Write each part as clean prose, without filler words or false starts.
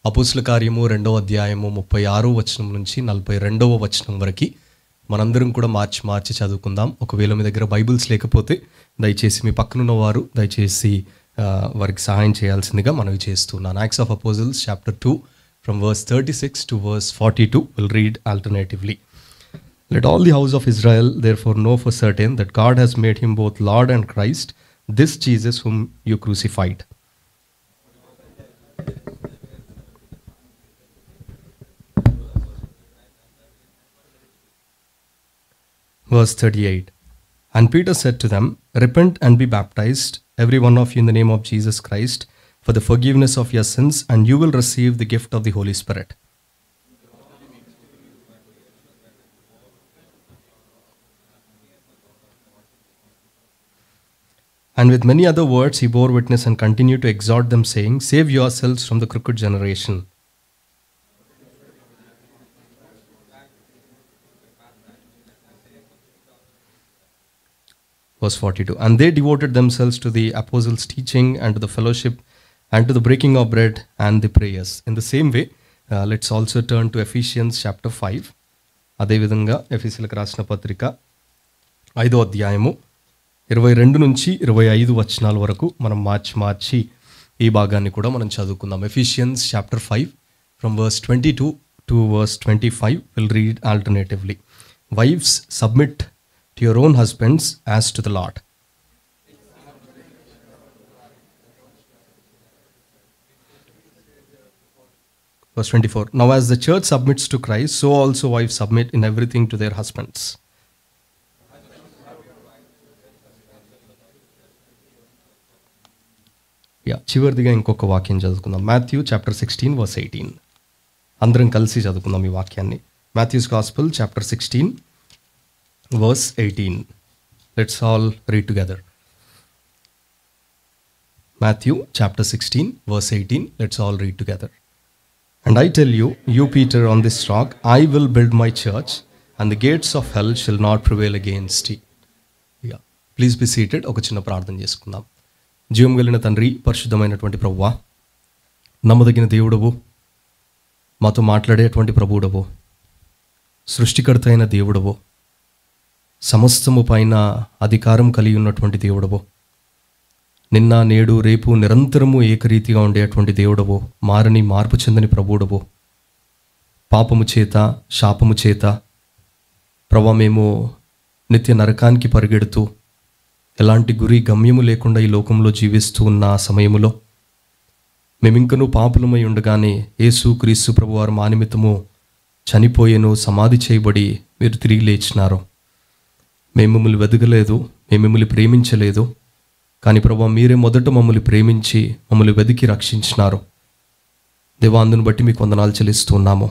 అపోస్తుల కార్యము 2వ అధ్యాయము 36వ వచనం నుంచి 42వ వచనం వరకు మనందరం కూడా మార్చి చదువుకుందాం. ఒకవేళ మీ దగ్గర బైబిల్స్ లేకపోతే దయచేసి మీ పక్కనున్న వారు దయచేసి వారికి సహాయం చేయాల్సిందిగా మనవి చేస్తున్నాను. Acts of apostles chapter 2 from verse 36 to verse 42 will read alternatively. Let all the house of Israel therefore know for certain that God has made him both Lord and Christ, this Jesus whom you crucified. Verse 38. And Peter said to them, repent and be baptized, every one of you in the name of Jesus Christ, for the forgiveness of your sins, and you will receive the gift of the Holy Spirit. And with many other words he bore witness and continued to exhort them, saying, save yourselves from the crooked generation. Verse 42. And they devoted themselves to the apostles' teaching and to the fellowship and to the breaking of bread and the prayers. In the same way, let's also turn to Ephesians chapter 5. అదేవిధంగా ఎఫెసీయులకు రాసిన పత్రిక 5వ అధ్యాయము 22 నుంచి 25 వచనాల వరకు మనం మార్చి ఈ భాగాన్ని కూడా మనం చదువుకుందాం. Ephesians chapter 5 from verse 22 to verse 25 will read alternatively. Wives, submit to your own husbands as to the Lord. Verse 24. Now as the church submits to Christ, so also wives submit in everything to their husbands. చివరిదిగా ఇంకొక వాక్యం చదువుకుందాం. Matthew chapter 16 verse 18. అందరం కలిసి చదువుకుందాం ఈ వాక్యాన్ని. Matthew's gospel chapter 16 verse 18. Let's all read together. Matthew chapter 16 verse 18. Let's all read together. And I tell you, you Peter, on this rock I will build my church, and the gates of hell shall not prevail against it. Yeah. Please be seated. ఒక చిన్న ప్రార్థన చేసుకుందాం. జీవం కలిగిన తండ్రి, పరిశుద్ధమైనటువంటి ప్రభువా, నమ్మదగిన దేవుడవు, మాతో మాట్లాడేటువంటి ప్రభువుడవు, సృష్టికర్త అయిన దేవుడవు, సమస్తము పైన అధికారం కలిగి ఉన్నటువంటి దేవుడవు, నిన్న నేడు రేపు నిరంతరము ఏకరీతిగా ఉండేటువంటి దేవుడవు, మారని మార్పు చెందని ప్రభువుడవు, పాపము చేత శాపము చేత ప్రభా మేము నిత్య నరకానికి పరిగెడుతూ ఎలాంటి గురి గమ్యము లేకుండా ఈ లోకంలో జీవిస్తూ ఉన్న సమయములో మేమింకనూ పాపులమై ఉండగానే యేసు క్రీస్తు ప్రభువారు మా నిమిత్తము చనిపోయేను, సమాధి చేయబడి మీరు తిరిగి లేచినారు. మేము మిమ్మల్ని వెదగలేదు, మేము మిమ్మల్ని ప్రేమించలేదు, కానీ ప్రభువా మీరే మొదట మమ్మల్ని ప్రేమించి మమ్మల్ని వెతికి రక్షించినారు. దేవా, అందును బట్టి మీకు వందనాలు చెల్లిస్తున్నాము.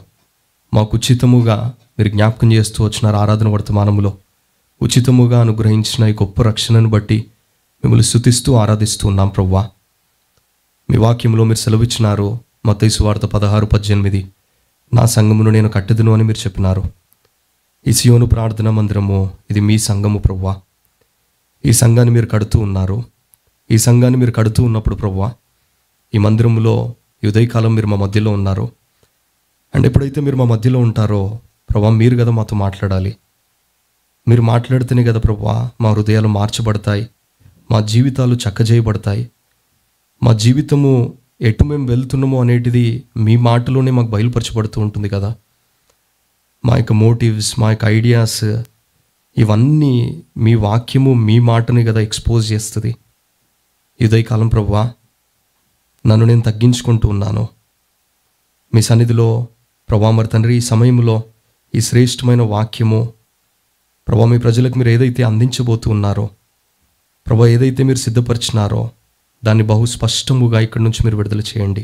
మాకు ఉచితముగా మీరు జ్ఞాపకం చేస్తూ వచ్చినారు. ఆరాధన వర్తమానములో ఉచితముగా అనుగ్రహించిన ఈ గొప్ప రక్షణను బట్టి మిమ్మల్ని స్తుతిస్తూ ఆరాధిస్తూ ఉన్నాం. ప్రభువా, మీ వాక్యంలో మీరు సెలవిచ్చినారు. మత్తయి సువార్త 16:18, నా సంఘమును నేను కట్టెదను అని మీరు చెప్పినారు. ఈ సియోను ప్రార్థన మందిరము ఇది మీ సంఘము ప్రభువా. ఈ సంఘాన్ని మీరు కడుతూ ఉన్నారు. ఈ సంఘాన్ని మీరు కడుతూ ఉన్నప్పుడు ప్రభువా, ఈ మందిరంలో ఈ ఉదయకాలం మీరు మా మధ్యలో ఉన్నారు. అండ్ ఎప్పుడైతే మీరు మా మధ్యలో ఉంటారో ప్రభువా, మీరు కదా మాతో మాట్లాడాలి. మీరు మాట్లాడితేనే కదా ప్రభువా మా హృదయాలు మార్చబడతాయి, మా జీవితాలు చక్కజేయబడతాయి. మా జీవితము ఎటు మేము వెళ్తున్నామో అనేటిది మీ మాటలోనే మాకు బయలుపరచబడుతూ ఉంటుంది కదా. మా యొక్క మోటివ్స్, మా యొక్క ఐడియాస్ ఇవన్నీ మీ వాక్యము మీ మాటని కదా ఎక్స్పోజ్ చేస్తుంది. ఉదయకాలం ప్రభువా, నన్ను నేను తగ్గించుకుంటూ ఉన్నాను మీ సన్నిధిలో ప్రభువా. మరి తండ్రి, ఈ సమయంలో ఈ శ్రేష్టమైన వాక్యము ప్రభువా మీ ప్రజలకు మీరు ఏదైతే అందించబోతూ ఉన్నారో ప్రభువా, ఏదైతే మీరు సిద్ధపరిచినారో దాన్ని బహు స్పష్టముగా ఇక్కడి నుంచి మీరు విడుదల చేయండి.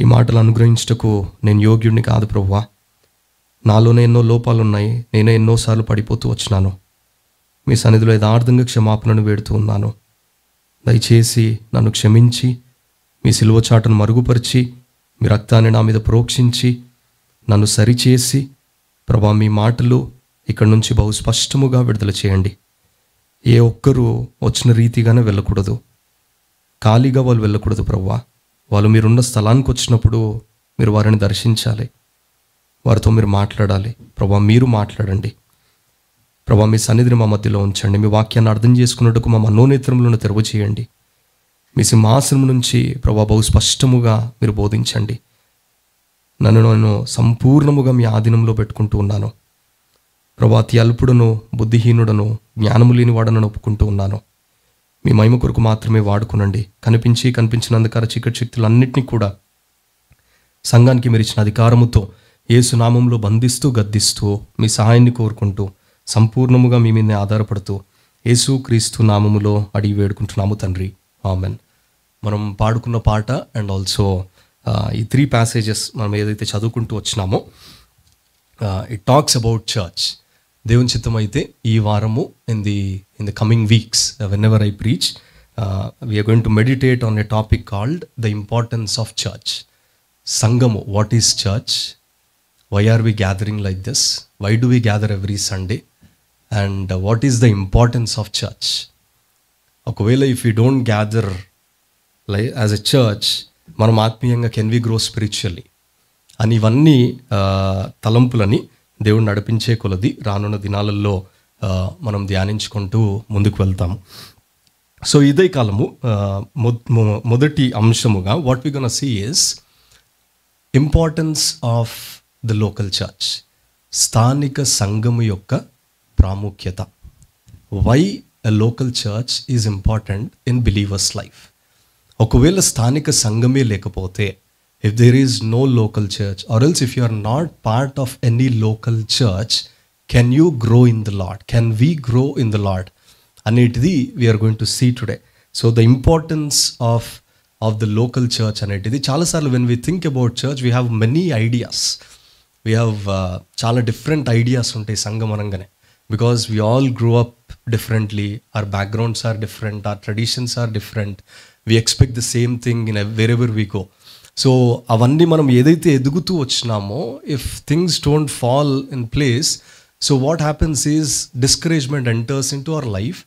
ఈ మాటలు అనుగ్రహించుటకు నేను యోగ్యుడిని కాదు ప్రభువా. నాలోనే ఎన్నో లోపాలు ఉన్నాయి. నేనే ఎన్నోసార్లు పడిపోతూ వచ్చినాను. మీ సన్నిధిలో యథార్థంగా క్షమాపణను వేడుతూ ఉన్నాను. దయచేసి నన్ను క్షమించి మీ సిలువ చాటును మరుగుపరిచి మీ రక్తాన్ని నా మీద ప్రోక్షించి నన్ను సరిచేసి ప్రభువా మీ మాటలు ఇక్కడి నుంచి బహు స్పష్టముగా విడుదల చేయండి. ఏ ఒక్కరూ వచ్చిన రీతిగానే వెళ్ళకూడదు, ఖాళీగా వాళ్ళు వెళ్ళకూడదు ప్రభువా. వాళ్ళు మీరున్న స్థలానికి వచ్చినప్పుడు మీరు వారిని దర్శించాలి, వారితో మీరు మాట్లాడాలి. ప్రభా మీరు మాట్లాడండి ప్రభా, మీ సన్నిధిని మా మధ్యలో ఉంచండి. మీ వాక్యాన్ని అర్థం చేసుకున్నట్టుకు మా మనోనేత్రములను తెరవ చేయండి. మీ సింహాసనం నుంచి ప్రభా బహు స్పష్టముగా మీరు బోధించండి. నన్ను సంపూర్ణముగా మీ ఆధీనంలో పెట్టుకుంటూ ఉన్నాను ప్రభా. అతి అల్పుడను, బుద్ధిహీనుడను, జ్ఞానము లేనివాడనని ఒప్పుకుంటూ ఉన్నాను. మీ మహిమ కొరకు మాత్రమే వాడుకునండి. కనిపించిన అంధకార చీకటి శక్తులన్నింటినీ కూడా సంఘానికి మీరు ఇచ్చిన అధికారముతో యేసు నామములో బంధిస్తూ గద్దిస్తూ మీ సహాయాన్ని కోరుకుంటూ సంపూర్ణముగా మీ మీదనే ఆధారపడుతూ యేసు క్రీస్తు నామములో అడిగి వేడుకుంటున్నాము తండ్రి, ఆమెన్. మనం పాడుకున్న పాట అండ్ ఆల్సో ఈ 3 passages మనం ఏదైతే చదువుకుంటూ వచ్చినామో ఇట్ టాక్స్ అబౌట్ చర్చ్. దేవుని చిత్తం అయితే ఈ వారము in the coming weeks whenever I preach we're going to meditate on a topic called the importance of church. సంఘము, what is church, why are we gathering like this, why do we gather every Sunday, and what is the importance of church. ఒకవేళ if you don't gather like as a church, మనం ఆత్మీయంగా can we grow spiritually అని ఇవన్నీ తలంపులని దేవుడు నడిపించే కొలది రానున్న దినాలలో మనం ధ్యానించుకుంటూ ముందుకు వెళ్తాము. సో ఇదే కాలము మొదటి అంశముగా what we gonna see is importance of the local church. స్థానిక సంఘము యొక్క ప్రాముఖ్యత. Why a local church is important in believers life. ఒకవేళ స్థానిక సంఘమే లేకపోతే, if there is no local church, or else if you are not part of any local church, can you grow in the Lord? Can we grow in the Lord? Anetidi we are going to see today. So the importance of the local church anetidi chaala sarlu when we think about church we have many ideas. We have chaala different ideas untai sangam anangane, because we all grew up differently, our backgrounds are different, our traditions are different, we expect the same thing in wherever we go. So అవన్నీ మనం ఏదైతే ఎదుగుతూ వచ్చినామో, if things don't fall in place, so what happens is discouragement enters in to our life,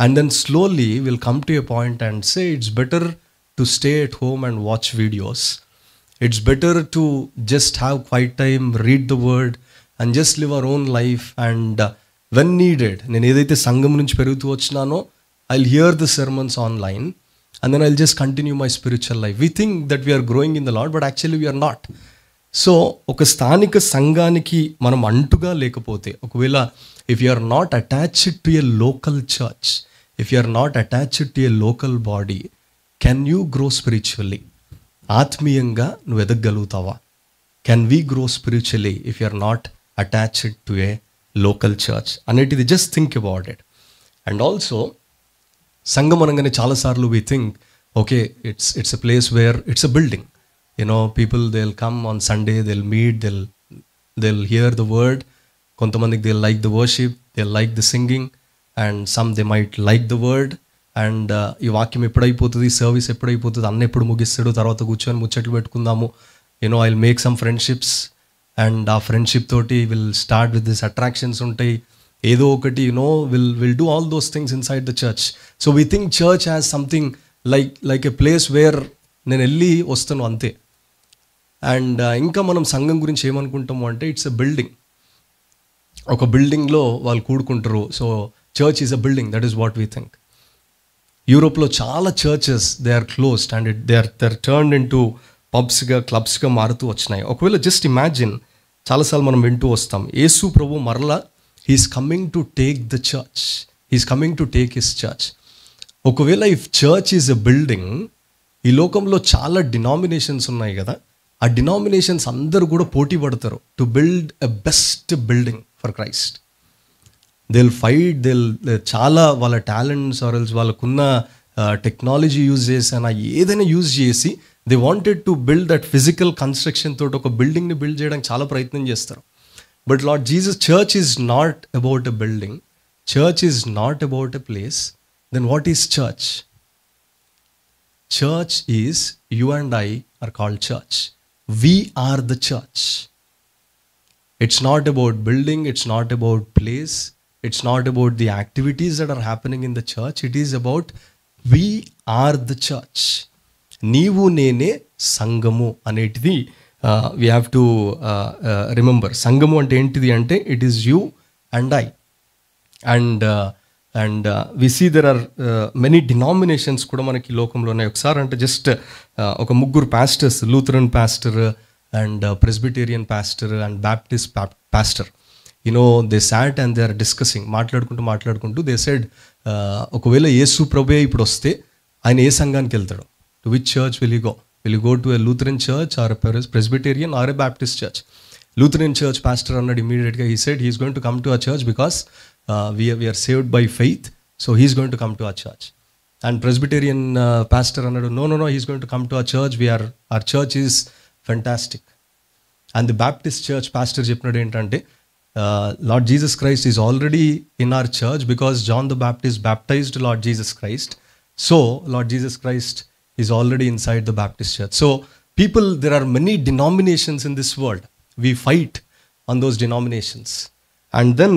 and then slowly will come to a point and say it's better to stay at home and watch videos. It's better to just have quiet time, read the word and just live our own life. And when needed, నేను ఏదైతే సంఘం నుంచి పెరుగుతూ వచ్చినానో, I will here the sermons online and then I'll just continue my spiritual life. We think that we are growing in the Lord, but actually we are not. So ఒక స్థానిక సంఘానికి మనం అంటుగా లేకపోతే, ఒకవేళ if you are not attached to a local church, if you are not attached to a local body, can you grow spiritually? ఆత్మీయంగా నువ్వు ఎదగలుగుతావా? Can we grow spiritually if you are not attached to a local church? అనేటిది just think about it. And also సంఘం అనగానే చాలాసార్లు we think, okay, it's a place where it's a building. You know, people they'll come on Sunday, they'll meet, they'll hear the word. కొంతమందికి they'll like the worship, they'll like the singing, and some they might like the word. And ఈ వాక్యం ఎప్పుడైపోతుంది, service ఎప్పుడైపోతుంది, అన్న ఎప్పుడు ముగిస్తాడు, తర్వాత కూర్చొని ముచ్చట్లు పెట్టుకుందాము, you know I will make some friendships, and ఆ ఫ్రెండ్షిప్ తోటి will start with this attractions ఉంటాయి, ఏదో ఒకటి, you know will do all those things inside the church. So we think church has something like a place where నేను వెళ్ళి వస్తాను అంతే. And ఇంకా మనం సంఘం గురించి ఏమనుకుంటాము అంటే ఇట్స్ ఎ బిల్డింగ్. ఒక బిల్డింగ్లో వాళ్ళు కూడుకుంటారు. So church is a building, that is what we think. యూరోప్లో చాలా churches they are closed and they are turned in to పబ్స్గా, క్లబ్స్గా మారుతూ వచ్చినాయి. ఒకవేళ జస్ట్ ఇమాజిన్, చాలాసార్లు మనం వింటూ వస్తాం, యేసు ప్రభు మరలా he's coming to take the church, he's coming to take his church. ఒకవేళ if church is a building, ఈ లోకంలో చాలా డినామినేషన్స్ ఉన్నాయి కదా, ఆ డినామినేషన్స్ అందరూ కూడా పోటీ పడతారు to build a best building for Christ. They'll fight, చాలా వాళ్ళ టాలెంట్స్ ఆర్ ఎల్స్ వాళ్ళకున్న టెక్నాలజీ యూజ్ చేసినా ఏదైనా యూజ్ చేసి they wanted to build that physical construction తోటి ఒక బిల్డింగ్ని బిల్డ్ చేయడానికి చాలా ప్రయత్నం చేస్తారు. But Lord Jesus, church is not about a building. Church is not about a place. Then what is church? Church is, you and I are called church. We are the church. It's not about building. It's not about place. It's not about the activities that are happening in the church. It is about we are the church. నీవు నేనే సంఘము అనేటిది we have to remember. సంఘము అంటే ఏంటిది అంటే it is you and I. And we see there are many denominations కూడా మనకి లోకంలో ఉన్నాయి. ఒకసారి అంటే జస్ట్ ఒక ముగ్గురు pastors, Lutheran pastor and Presbyterian pastor and Baptist pastor, they sat and they are discussing, మాట్లాడుకుంటూ దే సెడ్, ఒకవేళ యేసు ప్రభువే ఇప్పుడు వస్తే ఆయన ఏ సంఘానికి వెళ్తాడు? To which church will you go to a Lutheran church or Presbyterian or a Baptist church? Lutheran church pastor అన్నాడు immediately. He said he's going to come to our church because we are saved by faith, so he's going to come to our church. And Presbyterian pastor అన్నాడు, no, he's going to come to our church. Our church is fantastic. And the Baptist church pastor చెప్పినాడు ఏంటంటే, Lord Jesus Christ is already in our church because John the Baptist baptized Lord Jesus Christ. So Lord Jesus Christ is already inside the Baptist church. So there are many denominations in this world. We fight on those denominations. And then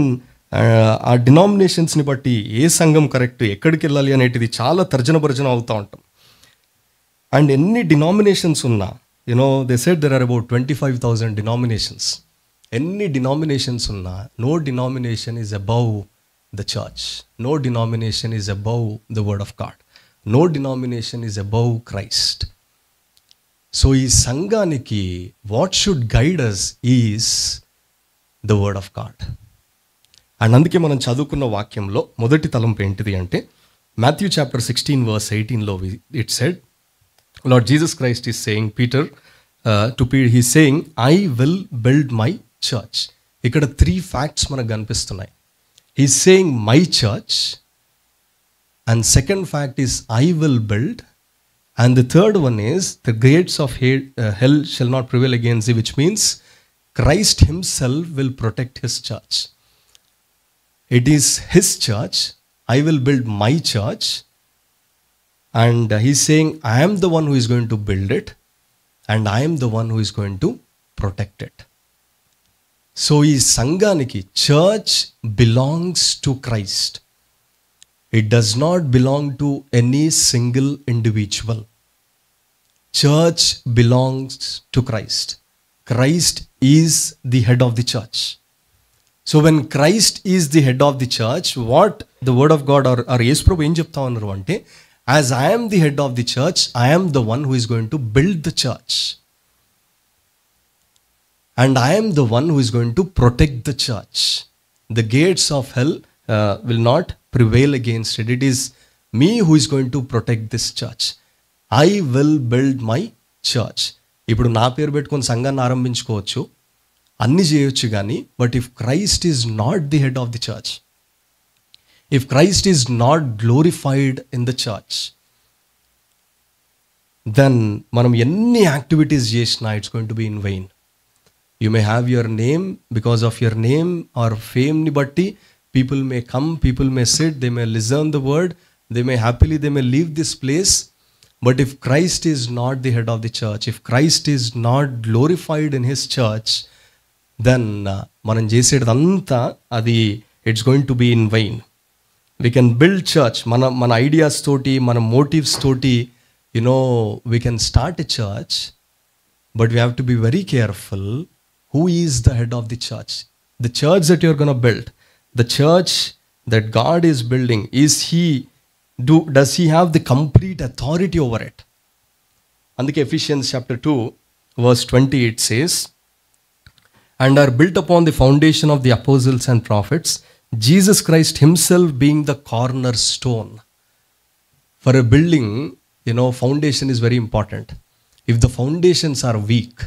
ఆ డినామినేషన్స్ని బట్టి ఏ సంఘం correct, ఎక్కడికి వెళ్ళాలి అనేటిది చాలా తర్జన అవుతూ ఉంటాం. అండ్ ఎన్ని డినామినేషన్స్ ఉన్నా, they said there are about 25,000 denominations. ఎన్ని డినామినేషన్స్ ఉన్నా, no denomination is above the church. No denomination is above the word of God. No denomination is above Christ. So ఈ సంఘానికి what should guide us is the word of God. And అందుకే మనం చదువుకున్న వాక్యంలో మొదటి తలంపు ఏంటిది అంటే, మాథ్యూ చాప్టర్ 16 verse 18లో it said, Lord Jesus Christ is saying he's saying, I will build my church. ఇక్కడ 3 facts మనకు కనిపిస్తున్నాయి. He's saying my church, and second fact is I will build, and the third one is the gates of hell shall not prevail against thee, which means Christ himself will protect his church. It is his church. I will build my church. And he's saying, I am the one who is going to build it, and I am the one who is going to protect it. So ఈ సంఘానికి church belongs to Christ. It does not belong to any single individual. Church belongs to Christ. Christ is the head of the church. So when Christ is the head of the church, what the word of God or Yesu Prabhu em chepta unnaru ante, as I am the head of the church, I am the one who is going to build the church. And I am the one who is going to protect the church. The gates of hell will not prevail against it. It is me who is going to protect this church. I will build my church. ఇప్పుడు నా పేరు పెట్టుకొని సంఘాన్ని ఆరంభించుకోవచ్చు, అన్ని చేయొచ్చు, కానీ but if Christ is not the head of the church, if Christ is not glorified in the church, then మనం ఎన్ని యాక్టివిటీస్ చేసినా it's going to be in vain. You may have your name, because of your name or ఫేమ్ని బట్టి people may come, people may sit, they may listen the word, they may leave this place. But if Christ is not the head of the church, if Christ is not glorified in his church, then మనం చేసేదంతా అది it's going to be in vain. We can build church, మన ideas తోటి, మన motifs తోటి, we can start a church, but we have to be very careful who is the head of the church. The church that you're going to build, the church that God is building, does he have the complete authority over it? అందుకే Ephesians chapter 2 verse 20 it says, and are built upon the foundation of the apostles and prophets, Jesus Christ himself being the cornerstone. For a building, foundation is very important. If the foundations are weak,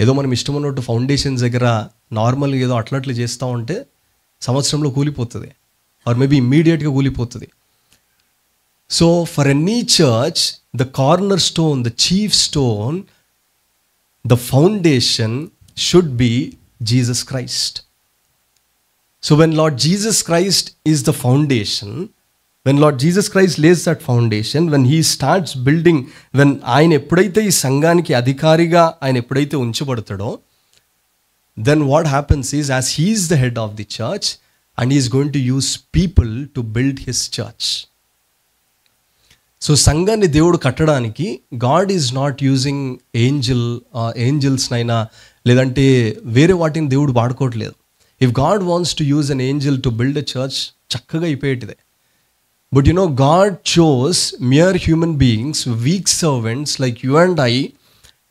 ఏదో మనం ఇష్టం ఉన్నట్టు foundations దగ్గర నార్మల్గా ఏదో అట్లా చేస్తూ ఉంటే సంవత్సరంలో కూలిపోతుంది, ఆర్ మేబీ ఇమ్మీడియట్గా కూలిపోతుంది. So for any church, the corner stone, the chief stone, the foundation should be Jesus Christ. So when Lord Jesus Christ is the foundation, when Lord Jesus Christ lays that foundation, when he starts building, when ఆయన ఎప్పుడైతే ఈ సంఘానికి అధికారిగా ఆయన ఎప్పుడైతే ఉంచబడతాడో, then what happens is, as he is the head of the church and he is going to use people to build his church. సో సంఘాన్ని దేవుడు కట్టడానికి గాడ్ ఈజ్ నాట్ యూజింగ్ ఏంజల్స్నైనా లేదంటే వేరే వాటిని దేవుడు వాడుకోవట్లేదు. If God wants to use an angel to build a church, చక్కగా అయిపోయేటిదే. But God chose mere human beings, weak servants like you and I,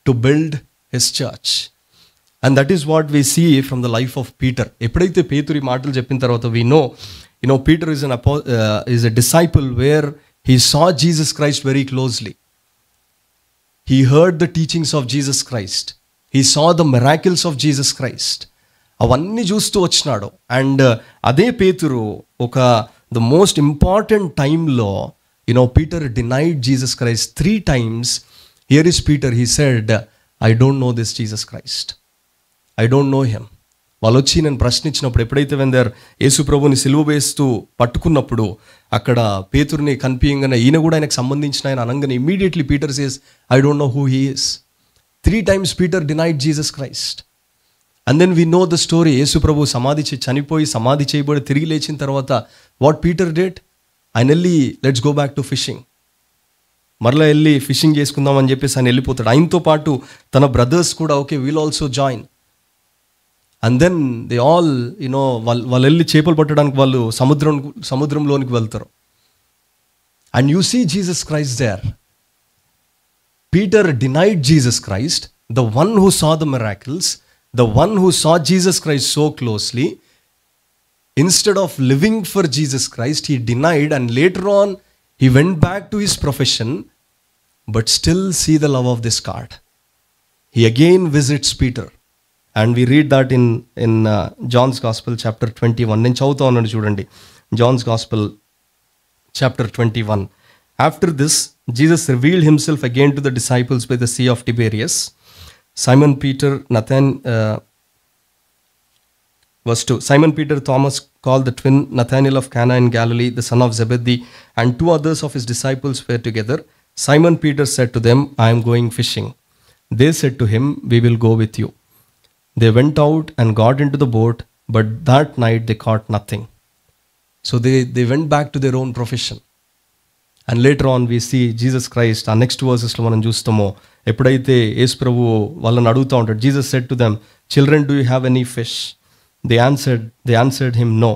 to build his church. And that is what we see from the life of Peter. ఎప్పుడైతే పేతురు ఈ మాటలు చెప్పిన తర్వాత we know Peter is a disciple where he saw Jesus Christ very closely. He heard the teachings of Jesus Christ. He saw the miracles of Jesus Christ. అవన్నీ చూస్తూ వచ్చినాడు. And అదే పేతురు the most important timeలో Peter denied Jesus Christ 3 times. Here is Peter, he said, I don't know this Jesus Christ. I don't know him. వాళ్ళు వచ్చి నేను ప్రశ్నించినప్పుడు, ఎప్పుడైతే వెందర్ యేసు ప్రభుని సిలువ వేస్తూ పట్టుకున్నప్పుడు అక్కడ పేతురుని కనిపించగానే ఈయన కూడా ఆయనకు సంబంధించిన ఆయన అనగానే immediately Peter says, I don't know who he is. 3 times Peter denied Jesus Christ. And then we know the story. Yesu ప్రభు చనిపోయి సమాధి చేయబడి తిరిగి లేచిన తర్వాత వాట్ పీటర్ డిడ్, ఆయన వెళ్ళి let's go back to fishing, మరలా వెళ్ళి ఫిషింగ్ చేసుకుందాం అని చెప్పేసి ఆయన వెళ్ళిపోతాడు. ఆయనతో పాటు తన బ్రదర్స్ కూడా okay will also join. And then they all వాళ్ళు వెళ్ళి చేపలు పట్టడానికి వాళ్ళు సముద్రంలోనికి వెళ్తారు. And you see Jesus Christ there. Peter denied Jesus Christ, the one who saw the miracles, the one who saw Jesus Christ so closely. Instead of living for Jesus Christ, he denied, and later on he went back to his profession, but still see the love of this God. He again visits Peter, and we read that in John's Gospel chapter 21. నేను చదువుతా ఉన్నాను చూడండి, John's Gospel chapter 21. After this, Jesus revealed himself again to the disciples by the Sea of Tiberias. Simon Peter, verse 2. Simon Peter, Thomas called the twin, Nathanael of Cana in Galilee, the son of Zebedee, and 2 others of his disciples were together. Simon Peter said to them, I am going fishing. They said to him, we will go with you. They went out and got into the boat, but that night they caught nothing. So they went back to their own profession. And later on we see Jesus Christ, our next verses మనం చూస్తామో, ఎప్పుడైతే యేసు ప్రభువు వాళ్ళని అడుగుతూ ఉంటాడు, Jesus said to them, children, do you have any fish? They answered him, no.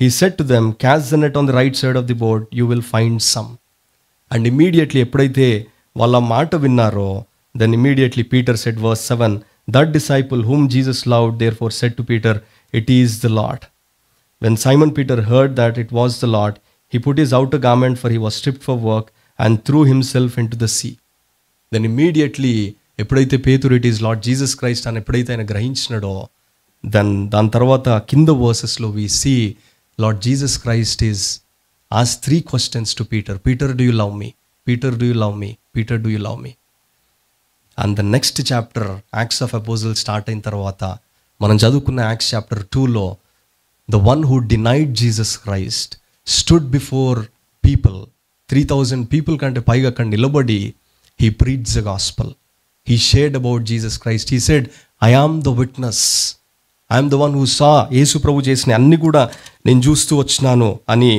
He said to them, cast the net on the right side of the boat, you will find some. And immediately ఎప్పుడైతే వాళ్ళ మాట విన్నారో, then immediately Peter said, verse 7, that disciple whom Jesus loved therefore said to Peter, it is the Lord. When Simon Peter heard that it was the Lord, he put his outer garment, for he was stripped for work, and threw himself into the sea. Then immediately ఎప్పుడైతే Pethuru it is Lord Jesus Christ అని ఎప్పుడైతే ఆయన గ్రహించినాడో, దాని తర్వాత కింద వర్సెస్లో we see Lord Jesus Christ is ask 3 questions to Peter. Peter, do you love me? Peter, do you love me? Peter, do you love me? And the next chapter, Acts of Apostles start అయిన తర్వాత మనం చదువుకున్న Acts chapter 2లో the one who denied Jesus Christ stood before people, 3,000 people కంటే పైగా అక్కడ నిలబడి he preached the gospel. He shared about Jesus Christ. He said, I am the witness. I am the one who saw. యేసు ప్రభు చేసిన అన్ని కూడా నేను చూస్తూ వచ్చినాను అని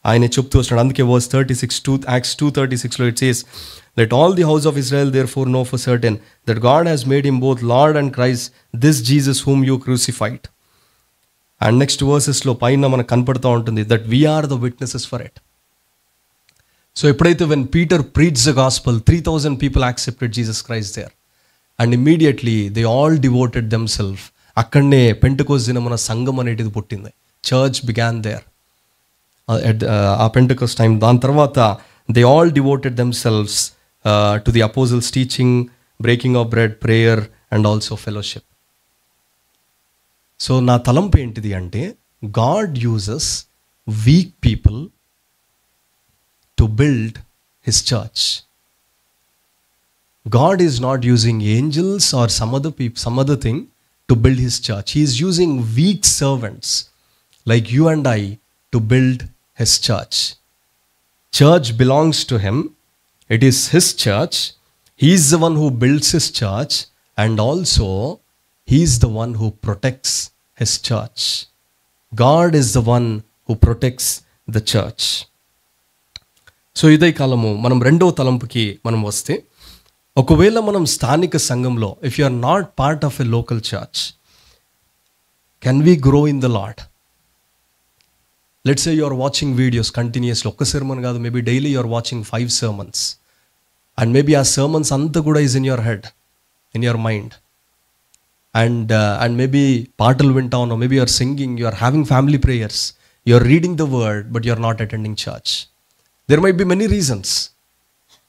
ఆయన చెప్తూ వచ్చినాడు. అందుకే verse 36, Acts 2:36 లో it says, let all the house of Israel therefore know for certain that God has made him both Lord and Christ, this Jesus whom you crucified. And next verses లో పైన మనకు కనపడుతూ ఉంటుంది that we are the witnesses for it. So ఎప్పుడైతే when Peter preached the gospel, 3,000 people accepted Jesus Christ there. And immediately they all devoted themselves. అక్కడనే Pentecost దినమున సంఘం అనేటిది పుట్టింది. చర్చ్ బిగాన్ దేర్ ఆ పెంటెకోస్ట్ టైం. దాని తర్వాత they all devoted themselves to the apostles' teaching, breaking of bread, prayer, and also fellowship. So నా తలంపు ఏంటిది అంటే, God uses weak people to build his church. God is not using angels or some other thing to build his church. He is using weak servants like you and I to build his church. Church belongs to him. It is his church. He is the one who builds his church, and also he is the one who protects his church. God is the one who protects the church. So ఇదే కాలము మనం రెండవ తలంపుకి మనం వస్తే, ఒకవేళ మనం స్థానిక సంఘంలో, if you are not part of a local church, can we grow in the Lord? Let's say you are watching videos continuously, ఒక్క సెర్మన్ కాదు, maybe daily you are watching 5 sermons, and maybe ఆ sermons అంతా కూడా is in your head, in your mind, and maybe పాటలు వింటా ఉన్నావు, maybe you are singing, you are having family prayers, you are reading the word, but you are not attending church. There might be many reasons.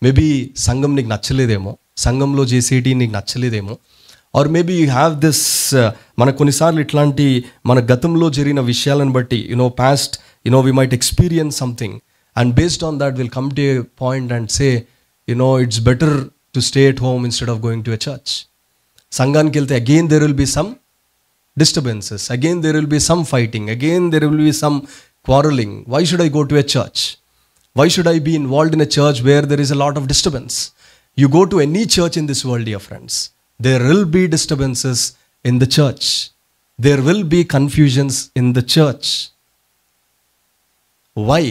Maybe సంఘం నీకు నచ్చలేదేమో, సంఘంలో చేసేటి నీకు నచ్చలేదేమో, or maybe you have this, మన కొన్నిసార్లు ఇట్లాంటి మన గతంలో జరిగిన విషయాలను బట్టి past we might experience something, and based on that we'll come to a point and say it's better to stay at home instead of going to a church. సంఘానికి వెళ్తే again there will be some disturbances, again there will be some fighting, again there will be some quarreling. Why should I go to a church? Why should I be involved in a church where there is a lot of disturbance? You go to any church in this world, dear friends, there will be disturbances in the church. There will be confusions in the church. Why?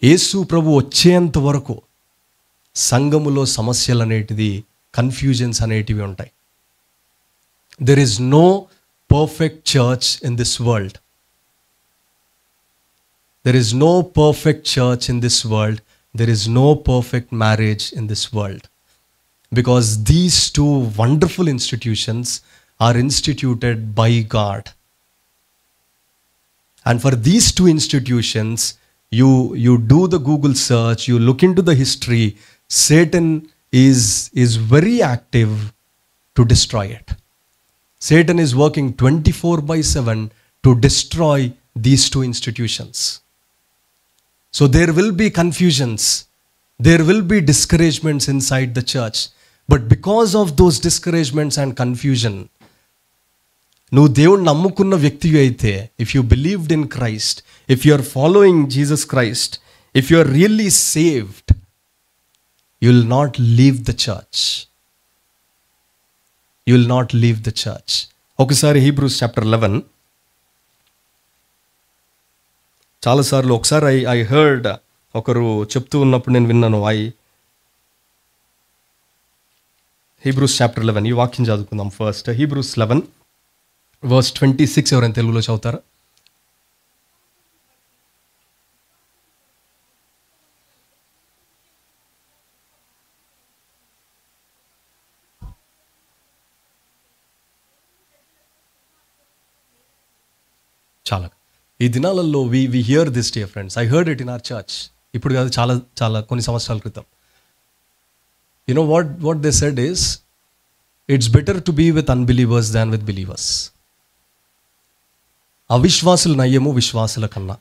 యేసు ప్రభు వచ్చేంత వరకు సంఘములో సమస్యలు అనేటిది, confusions అనేటివి ఉంటాయి. There is no perfect church in this world. There is no perfect church in this world. There is no perfect marriage in this world. Because these two wonderful institutions are instituted by God. And for these two institutions, you do the Google search, you look into the history, Satan is very active to destroy it. Satan is working 24/7 to destroy these two institutions. So there will be confusions, there will be discouragements inside the church. But because of those discouragements and confusion, నువ్వు దేవుణ్ణి నమ్ముకున్న వ్యక్తి అయితే, if you believed in Christ, if you are following Jesus Christ, if you are really saved, you will not leave the church. You will not leave the church. ఒకసారి Hebrews chapter 11, చాలాసార్లు ఒకసారి I heard, ఒకరు చెప్తూ ఉన్నప్పుడు నేను విన్నాను. Hebrews chapter 11, ఈ వాక్యం చదువుకుందాం ఫస్ట్. హీబ్రూస్ 11 verse 26 ఎవరైనా తెలుగులో చదువుతారా? చాలా ఈ దినాలలో we hear this dear friends. I heard it in our church. ఇప్పుడు కాదు, చాలా కొన్ని సంవత్సరాల క్రితం. what they said is, it's better to be with unbelievers than with believers. అవిశ్వాసులు నయ్యము విశ్వాసుల కన్నా.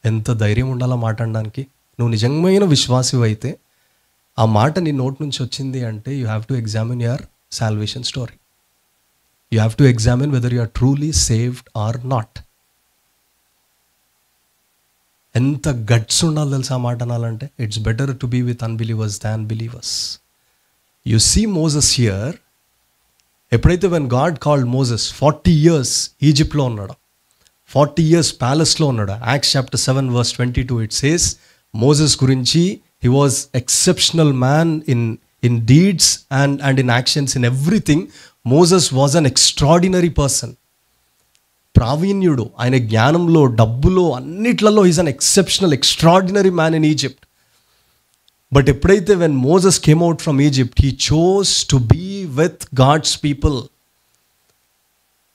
ఎంత ధైర్యం ఉండాలా మాట్లాడడానికి. నువ్వు నిజమైన విశ్వాసి అయితే ఆ మాట నీ నోటి నుంచి వచ్చింది అంటే, you have to examine your salvation story. You have to examine whether you are truly saved or not. ఎంత గట్స్ ఉండాలి తెలుసా ఆ మాట అనాలంటే. It's better to be with unbelievers than believers. You see Moses here. ఎప్పుడైతే when God called Moses, 40 years ఈజిప్ట్లో ఉన్నాడు, 40 years ప్యాలెస్లో ఉన్నాడు. Acts chapter 7 verse 22 it says, Moses గురించి, he was exceptional man in deeds and in actions, in everything. Moses was an extraordinary person. ప్రావీణ్యుడు, ఆయన జ్ఞానంలో, డబ్బులో, అన్నిట్లలో is an exceptional extraordinary man in Egypt. But ఎప్పుడైతే when Moses came out from Egypt, he chose to be with God's people.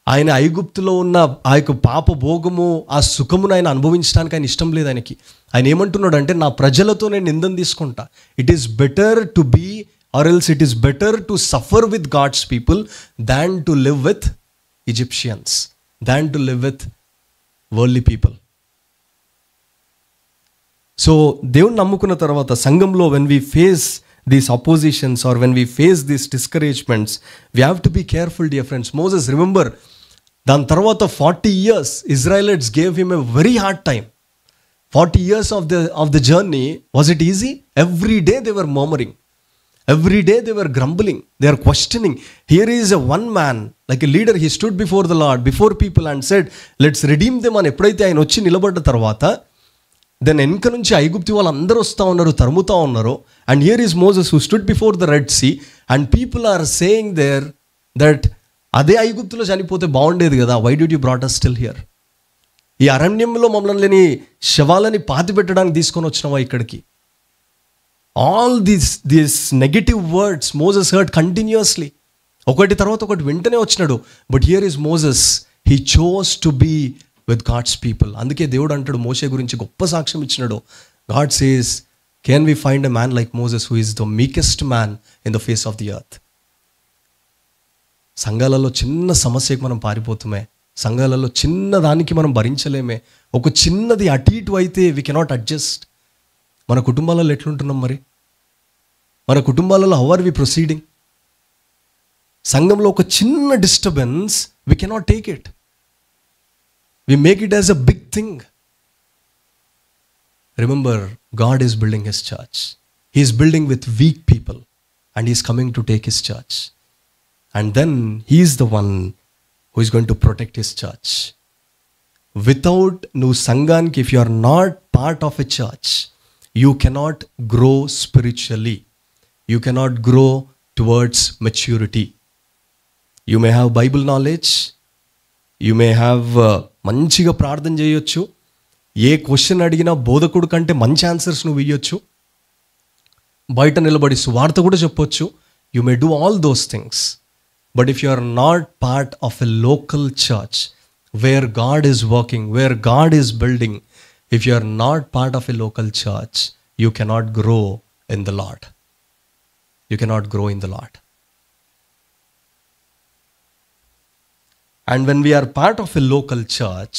ఆయన ఐగుప్తులో ఉన్న ఆ యొక్క పాప భోగము, ఆ సుఖమును ఆయన అనుభవించడానికి ఆయన ఇష్టం లేదు ఆయనకి. ఆయన ఏమంటున్నాడు అంటే, నా ప్రజలతో నేను నిందను తీసుకుంటా. It is better to be or else it is better to suffer with God's people than to live with Egyptians, than to live with worldly people. So దేవుని నమ్ముకున్న తర్వాత సంఘంలో when we face these oppositions or when we face these discouragements, we have to be careful, dear friends. Moses, remember, దాని తర్వాత 40 years Israelites gave him a very hard time. 40 years of the journey, was it easy? Every day they were murmuring, every day they were grumbling, they are questioning. Here is a one man, like a leader, he stood before the Lord, before people and said, let's redeem them. అని ఎప్పుడైతే ఆయన వచ్చి నిలబడ్డ తర్వాత, then వెనక నుంచి ఐగుప్తు వాళ్ళందరూ వస్తూ ఉన్నారు, తరుముతూ ఉన్నారు. And here is Moses who stood before the Red Sea and people are saying there that అదే ఐగుప్తులో చనిపోతే బాగుండేది కదా, why did you brought us still here? ఈ అరణ్యంలో మమ్మల్ని శవాలని పాతి పెట్టడానికి తీసుకొని వచ్చినావా ఇక్కడికి? All these negative words Moses heard continuously. ఒకటి తర్వాత ఒకటి వెంటనే వచ్చినాడు. But here is Moses, he chose to be with God's people. అందుకే దేవుడు అంటాడు, మోషే గురించి గొప్ప సాక్ష్యం ఇచ్చినాడు. God says, can we find a man like Moses who is the meekest man in the face of the earth. సంఘాలలో చిన్న సమస్యకి మనం పారిపోతామే, సంఘాలలో చిన్న దానికి మనం భరించలేమే, ఒక చిన్నది అటు ఇటు అయితే వి కెనాట్ అడ్జస్ట్. మన కుటుంబాలలో ఎట్లుంటున్నాం మరి? మన కుటుంబాలలో హౌ ఆర్ వి ప్రొసీడింగ్? సంఘంలో ఒక చిన్న disturbance we cannot take it, we make it as a big thing. Remember, God is building his church. He is building with weak people and he is coming to take his church. And then he is the one who is going to protect his church. Without నువ్వు సంఘానికి, if you are not part of a church, you cannot grow spiritually. You cannot grow towards maturity. You may have Bible knowledge. You may have మంచిగా ప్రార్థన చేయొచ్చు. ఏ question అడిగినా బోధకుడు కంటే మంచి answers నువ్వు ఇవ్వచ్చు. బయట నిలబడి సువార్త కూడా చెప్పొచ్చు. You may do all those things. But if you are not part of a local church where God is working, where God is building, if you are not part of a local church, you cannot grow in the Lord. You cannot grow in the Lord. And when we are part of a local church,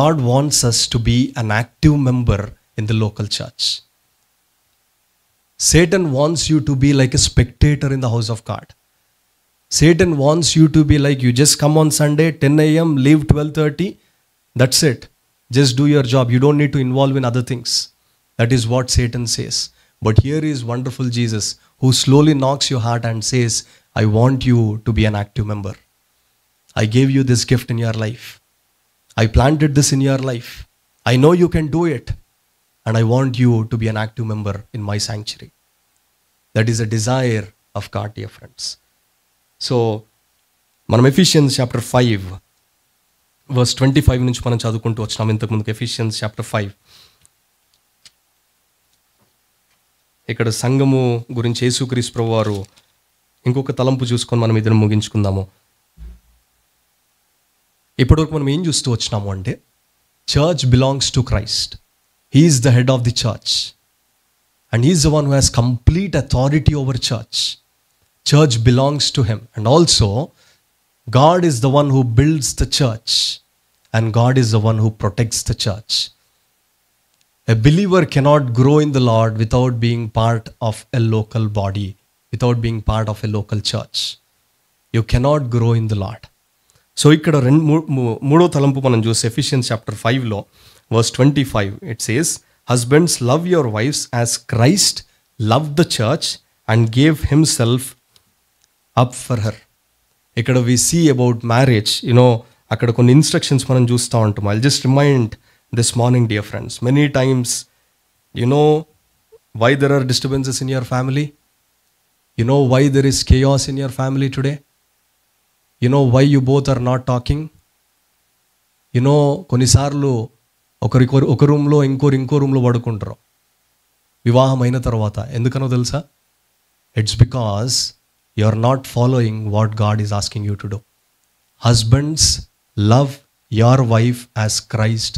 God wants us to be an active member in the local church. Satan wants you to be like a spectator in the house of God. Satan wants you to be like, you just come on Sunday, 10 a.m., leave 12:30, that's it. Just do your job. You don't need to involve in other things. That is what Satan says. But here is wonderful Jesus, who slowly knocks your heart and says, I want you to be an active member. I gave you this gift in your life. I planted this in your life. I know you can do it. And I want you to be an active member in my sanctuary. That is a desire of God, dear friends. So మనం Ephesians chapter 5 verse 25 నుంచి మనం చదువుకుంటూ వచ్చినాం ఇంతకుముందుకు. Ephesians chapter 5, ఇక్కడ సంఘము గురించి యేసుక్రీస్తు ప్రభువు వారు ఇంకొక తలంపు చూసుకొని మనం ఇద్దరు ముగించుకుందాము. ఇప్పటివరకు మనం ఏం చూస్తూ వచ్చినాము అంటే, church belongs to Christ. He is the head of the church and he is the one who has complete authority over church. Church belongs to him, and also God is the one who builds the church and God is the one who protects the church. A believer cannot grow in the Lord without being part of a local body, without being part of a local church. You cannot grow in the Lord. So ఇక్కడ మూడో తలంపు మనం చూస్తే Ephesians chapter 5లో verse 25 it says, husbands, love your wives as Christ loved the church and gave himself up for her. ఇక్కడ we see about marriage, అక్కడ కొన్ని instructions మనం చూస్తూ ఉంటాం. I'll just remind this morning, dear friends, many times, why there are disturbances in your family? Why there is chaos in your family today? Why you both are not talking? కొన్నిసార్లు ఒక రూమ్లో ఇంకో రూమ్లో పడుకుంటారు వివాహం అయిన తర్వాత. ఎందుకనో తెలుసా? It's because you are not following what God is asking you to do. Husbands, love your wife as Christ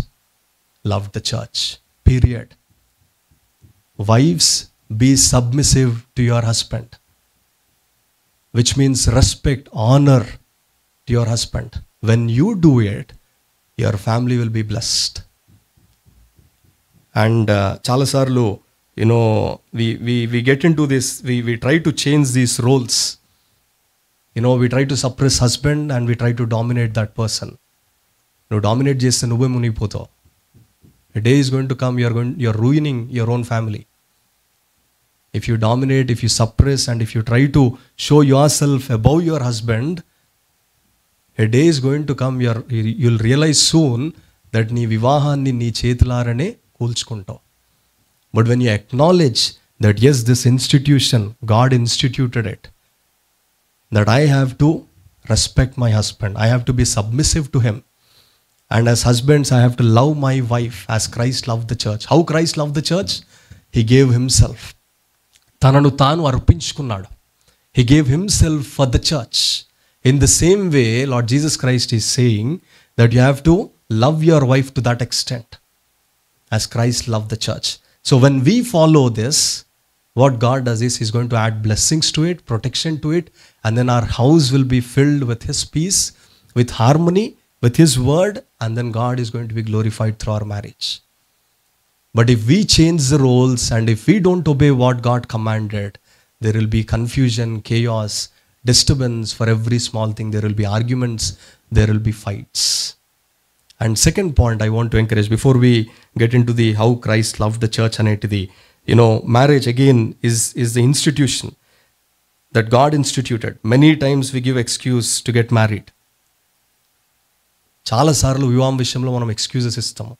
loved the church. Period. Wives, be submissive to your husband, which means respect, honor to your husband. When you do it, your family will be blessed. And chalasarlu we get into this, we try to change these roles. We try to suppress husband and we try to dominate that person. నువ్వు dominate చేస్తే నువ్వే మునిగిపోతావు. A day is going to come, you're ruining your own family. If you dominate, if you suppress, and if you try to show yourself above your husband, a day is going to come, you'll realize soon that నీ వివాహాన్ని నీ చేతులారనే కూల్చుకుంటావు. But when you acknowledge that yes, this institution, God instituted it, that I have to respect my husband, I have to be submissive to him, and as husbands I have to love my wife as Christ loved the church. How Christ loved the church? He gave himself. తనను తాను అర్పించుకున్నాడు. He gave himself for the church. In the same way, Lord Jesus Christ is saying that you have to love your wife to that extent as Christ loved the church. So when we follow this, what God does is He's going to add blessings to it, protection to it, and then our house will be filled with His peace, with harmony, with His word, and then God is going to be glorified through our marriage. But if we change the roles and if we don't obey what God commanded, there will be confusion, chaos, disturbance for every small thing. There will be arguments, there will be fights. And second point I want to encourage before we get into the how Christ loved the church anetidi, marriage again is the institution that God instituted. Many times we give excuse to get married. చాలా సార్లు వివాహం విషయంలో మనం excuses ఇస్తాము.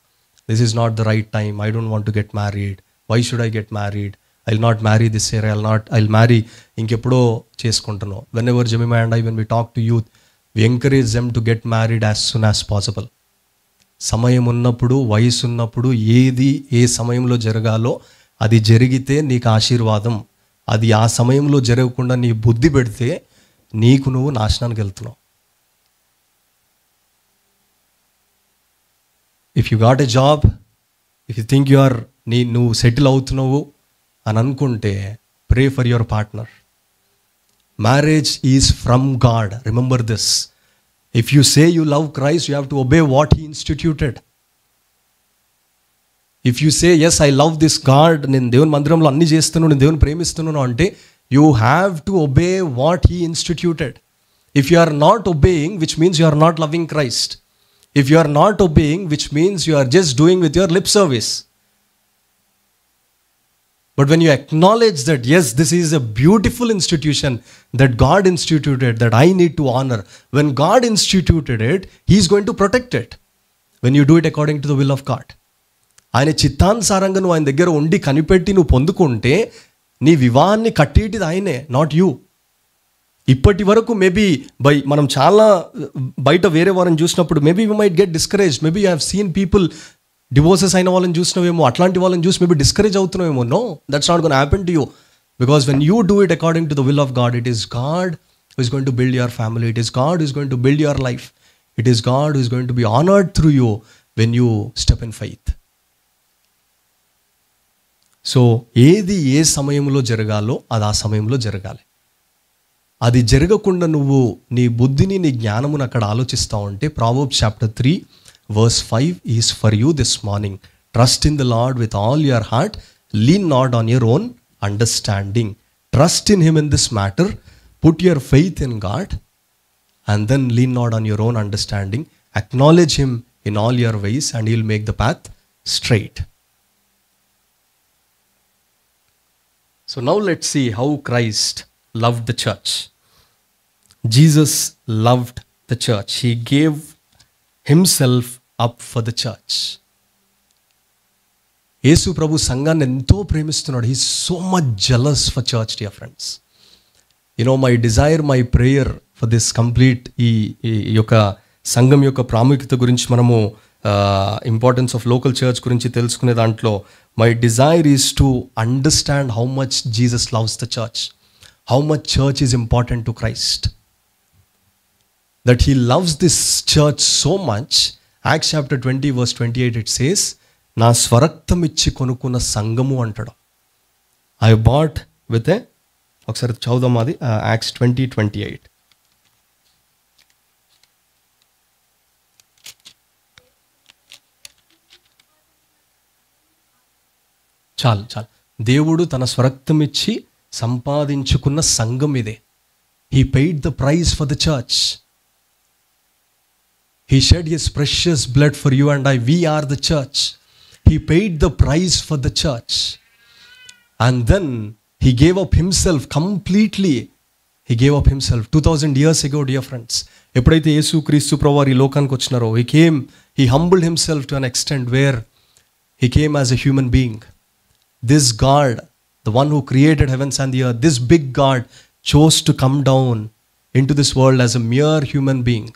This is not the right time, I don't want to get married, why should I get married, I'll not marry this year, I'll marry ఇంకెప్పుడో చేసుకుంటాను. Whenever Jemima and I, when we talk to youth, we encourage them to get married as soon as possible. సమయం ఉన్నప్పుడు, వయసు ఉన్నప్పుడు ఏది ఏ సమయంలో జరగాలో అది జరిగితే నీకు ఆశీర్వాదం. అది ఆ సమయంలో జరగకుండా నీ బుద్ధి పెడితే నీకు నువ్వు నాశనానికి వెళ్తున్నావు. If you got a job, if you think నువ్వు సెటిల్ అవుతున్నావు అని అనుకుంటే, pray for your partner. Marriage is from God. Remember this. If you say you love Christ, you have to obey what He instituted. If you say, yes, I love this God, నేను దేవుని మందిరంలో అన్ని చేస్తున్నాను, నేను దేవుని ప్రేమిస్తున్నాను అంటే, you have to obey what He instituted. If you are not obeying, which means you are not loving Christ. If you are not obeying, which means you are just doing with your lip service. But when you acknowledge that, yes, this is a beautiful institution that God instituted, that I need to honor. When God instituted it, He is going to protect it. When you do it according to the will of God. ఆయన చిత్తానుసారంగా నువ్వు ఆయన దగ్గర ఉండి కనిపెట్టి నువ్వు పొందుకుంటే, నీ వివాహాన్ని కట్టేటిది ఆయనే, నాట్ యూ. ఇప్పటి వరకు మేబీ మనం చాలా బయట వేరే వారిని చూసినప్పుడు maybe we might get discourage. Maybe you have seen people divorces అయిన వాళ్ళని చూసినావేమో, అట్లాంటి వాళ్ళని చూసి మేబీ డిస్కరేజ్ అవుతున్నావేమో. No, that's not gonna happen to you. Because when you do it according to the will of God, it is God who is going to build your family. It is God who is going to build your life. It is God who is going to B honoured through you when you step in faith. So ఏది ఏ సమయంలో జరగాలో అది ఆ సమయంలో జరగాలి. అది జరగకుండా నువ్వు నీ బుద్ధిని, నీ జ్ఞానమును అక్కడ ఆలోచిస్తూ ఉంటే, Proverbs chapter 3 verse 5 is for you this morning. Trust in the Lord with all your heart, lean not on your own understanding. Trust in Him in this matter, put your faith in God, and then lean not on your own understanding. Acknowledge Him in all your ways and He'll make the path straight. So now let's see how Christ loved the church. Jesus loved the church. He gave Himself up for the church. యేసు ప్రభు సంఘాన్ని ఎంతో ప్రేమిస్తున్నాడు. He is so much jealous for church, dear friends. My desire, my prayer for this complete ఈ యొక్క సంఘం యొక్క ప్రాముఖ్యత గురించి మనము ఇంపార్టెన్స్ ఆఫ్ లోకల్ చర్చ్ గురించి తెలుసుకునే దాంట్లో, my Dzire is to understand how much Jesus loves the church, how much church is important to Christ, that He loves this church so much. Acts chapter 20 verse 28 it says, నా స్వరక్తం ఇచ్చి కొనుక్కున్న సంఘము అంటాడు. I bought with ఒకసారి చదువుదాం అది Acts 20:28. చాలు దేవుడు తన స్వరక్తం ఇచ్చి సంపాదించుకున్న సంఘం ఇదే. He paid the price for the church. He shed His precious blood for you and I. We are the church. He paid the price for the church. And then He gave up Himself completely. He gave up Himself 2000 years ago, dear friends. ఎప్పుడైతే యేసు క్రీస్తు ప్రభువారు ఈ లోకానికి వచ్చినారో, He humbled Himself to an extent where He came as a human being. This God, the one who created heavens and the earth, this big God chose to come down into this world as a mere human being.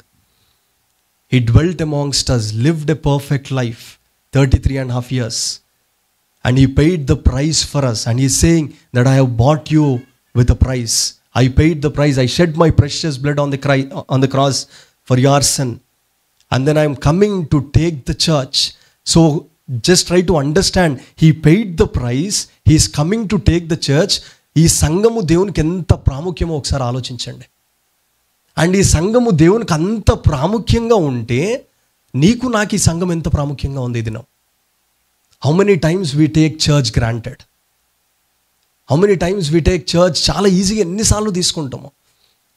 He dwelt amongst us, lived a perfect life, 33.5 years. And he paid the price for us. And he's saying that I have bought you with a price. I paid the price. I shed my precious blood on the cross for your sin. And then I am coming to take the church. So just try to understand. He paid the price. He is coming to take the church. ఈ సంఘము దేవునికి ఎంత ప్రాముఖ్యమో ఒకసారి ఆలోచించండి. And ఈ సంఘము దేవునికి అంత ప్రాముఖ్యంగా ఉంటే నీకు నాకు ఈ సంఘం ఎంత ప్రాముఖ్యంగా ఉంది ఈ దినం. How many times we take church granted? How many times we take church చాలా ఈజీగా ఎన్నిసార్లు తీసుకుంటాము.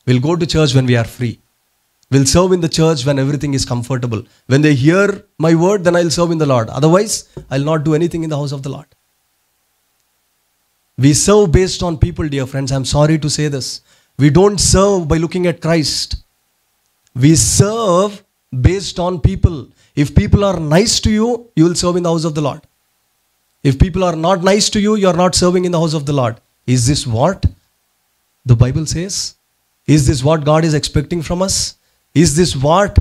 We'll go to church when we are free. We'll serve in the church when everything is comfortable. When they hear my word, then I'll serve in the Lord. Otherwise, I'll not do anything in the house of the Lord. We serve based on people, dear friends. I'm sorry to say this. We don't serve by looking at Christ. We serve based on people. If people are nice to you, you will serve in the house of the Lord. If people are not nice to you, you are not serving in the house of the Lord. Is this what the Bible says? Is this what God is expecting from us? Is this what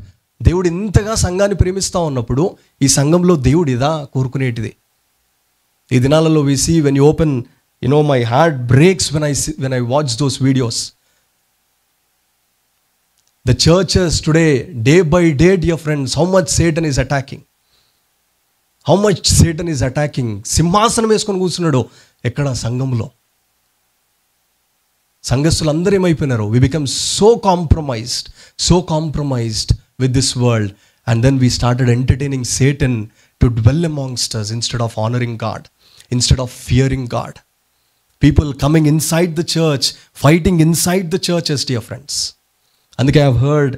దేవుడు ఇంతగా సంఘాన్ని ప్రేమిస్తూ ఉన్నప్పుడు ఈ సంఘంలో దేవుడు ఇదా కోరుకునేటిది? ఈ దినాలలో we see, when you open, my heart breaks when I watch those videos. The churches today, day by day, dear friends, how much Satan is attacking. How much Satan is attacking. సింహాసనం వేసుకొని కూర్చున్నాడు ఎక్కడ? సంఘంలో. సంఘస్థులు అందరూ ఏమైపోయినారు? We become so compromised with this world, and then we started entertaining Satan to dwell amongst us instead of honoring God, instead of fearing God. People coming inside the church, fighting inside the churches, dear friends. అందుకే I have heard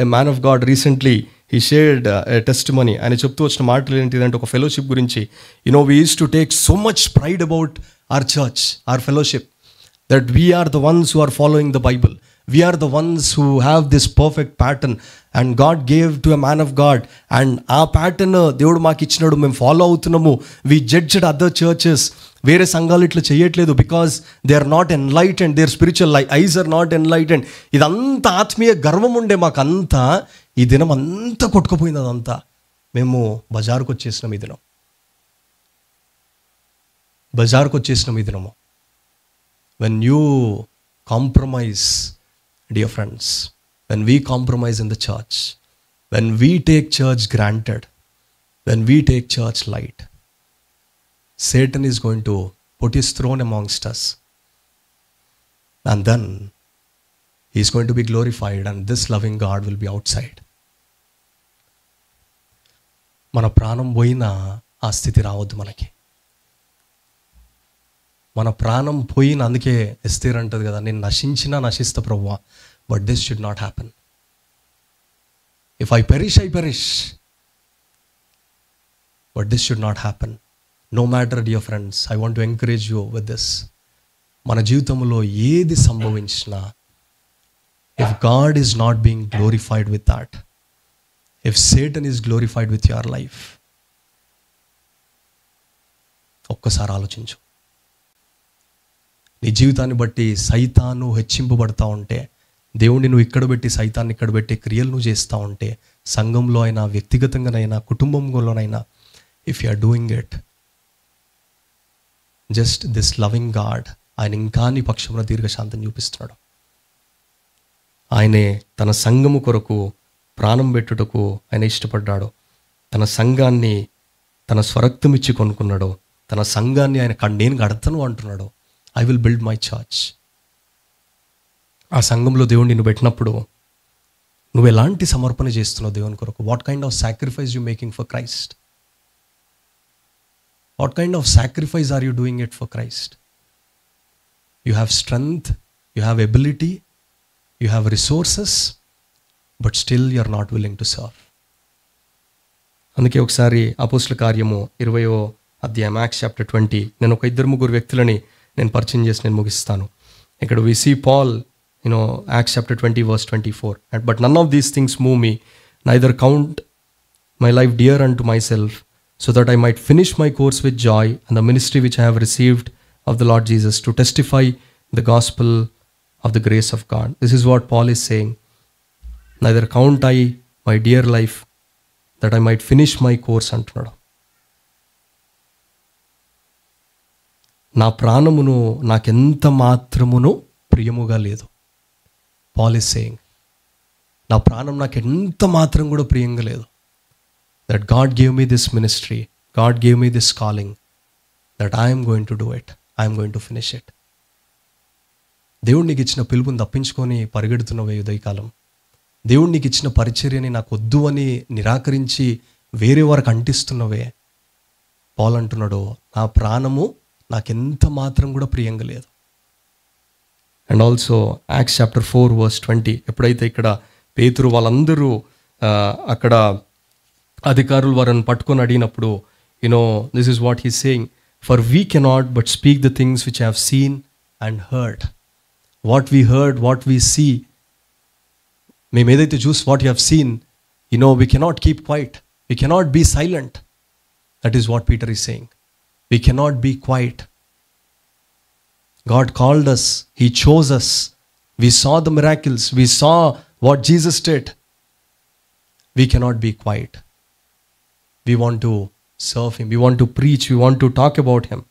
a man of God recently, he shared a testimony. ఆయన చెప్తూ వచ్చిన మాటలు ఏంటిదంటే, ఒక fellowship గురించి. We used to take so much pride about our church, our fellowship, that we are the ones who are following the Bible. We are the ones who have this perfect pattern, and God gave to a man of God, and ఆ pattern దేవుడు మాకు ఇచ్చినాడు, మేము follow అవుతున్నాము. We judged other churches. వేరే సంఘాలు ఇట్లా చేయట్లేదు because they are not enlightened, their spiritual eyes are not enlightened. ఇదంతా ఆత్మీయ గర్వం ఉండే మాకంతా ఈ దినం అంతా కొట్టుకుపోయింది. అదంతా మేము బజారుకు వచ్చేసినాం ఈ దినం. ఈ దినము. When you compromise, dear friends, when we compromise in the church, when we take church granted, when we take church light, Satan is going to put his throne amongst us, and then he is going to be glorified, and this loving God will be outside. మన ప్రాణం పోయినా ఆ స్థితి రావద్దు మనకి. మన ప్రాణం పోయిన, అందుకే ఎస్తేర్ అంటది కదా, నేను నశించినా నశిస్తా ప్రభువా, but this should not happen. If I perish, but this should not happen. No matter, dear friends, I want to encourage you with this. మన జీవితంలో ఏది సంభవించినా, if God is not being glorified with that, if Satan is glorified with your life, ఒక్కసారి ఆలోచించు. నీ జీవితాన్ని బట్టి సైతాను హెచ్చింపబడతా ఉంటే, దేవుణ్ణి నువ్వు ఇక్కడ పెట్టి సైతాన్ని ఇక్కడ పెట్టి క్రియలు నువ్వు చేస్తూ ఉంటే, సంఘంలో అయినా, వ్యక్తిగతంగానైనా, కుటుంబంలోనైనా, if you are doing it, just this loving God, ఆయన ఇంకా నీ పక్షమున దీర్ఘశాంతం చూపిస్తున్నాడు. ఆయనే తన సంఘము కొరకు ప్రాణం పెట్టుటకు ఆయన ఇష్టపడ్డాడు. తన సంఘాన్ని తన స్వరక్తం ఇచ్చి కొనుక్కున్నాడు. తన సంఘాన్ని ఆయన నేను కడతాను అంటున్నాడు. I will build my church. ఆ సంఘంలో దేవుడు నిన్ను పెట్టినప్పుడు నువ్వు ఎలాంటి సమర్పణ చేస్తున్నావు దేవుని కొరకు? What kind of sacrifice you making for Christ? What kind of sacrifice are you doing it for Christ? You have strength, you have ability, you have resources, but still you are not willing to serve. అందుకే ఒకసారి అపోస్తల కార్యము 20వ అధ్యాయం, acts chapter 20, నేను ఒక 2-3 వ్యక్తులని నేను పరిచయం చేసి నేను ముగిస్తాను. ఇక్కడ we see Paul, Acts chapter 20 verse 24, but none of these things move me, neither count my life dear unto myself, so that I might finish my course with joy and the ministry which I have received of the Lord Jesus to testify the gospel of the grace of God. This is what Paul is saying. Neither count I my dear life that I might finish my course అంటున్నాడు. నా ప్రాణమును నాకెంత మాత్రమును ప్రియముగా లేదు. Paul is saying, నా ప్రాణం నాకు ఎంత మాత్రం కూడా ప్రియంగా లేదు. That God gave me this ministry, God gave me this calling, that I am going to do it, I am going to finish it. దేవుడు నీకు ఇచ్చిన పిలుపుని తప్పించుకొని పరిగెడుతున్నవే ఉదయకాలం. దేవుడు నీకు ఇచ్చిన పరిచర్యని నాకు వద్దు అని నిరాకరించి వేరే వారికి అంటిస్తున్నవే. పౌలు అంటున్నాడు, నా ప్రాణము నాకెంత మాత్రం కూడా ప్రియంగా లేదు. And also Acts chapter 4 verse 20, ఎప్పుడైతే ఇక్కడ పేతురు వాళ్ళందరూ అక్కడ అధికారులు వారిని పట్టుకొని అడిగినప్పుడు, this is what he saying, for we cannot but speak the things which have seen and heard. What we heard, what we see, మేము ఏదైతే చూసి what you have seen, we cannot keep quiet, we cannot be silent. That is what Peter is saying. We cannot be quiet. God called us. He chose us. We saw the miracles. We saw what Jesus did. We cannot be quiet. We want to serve Him. We want to preach. We want to talk about Him.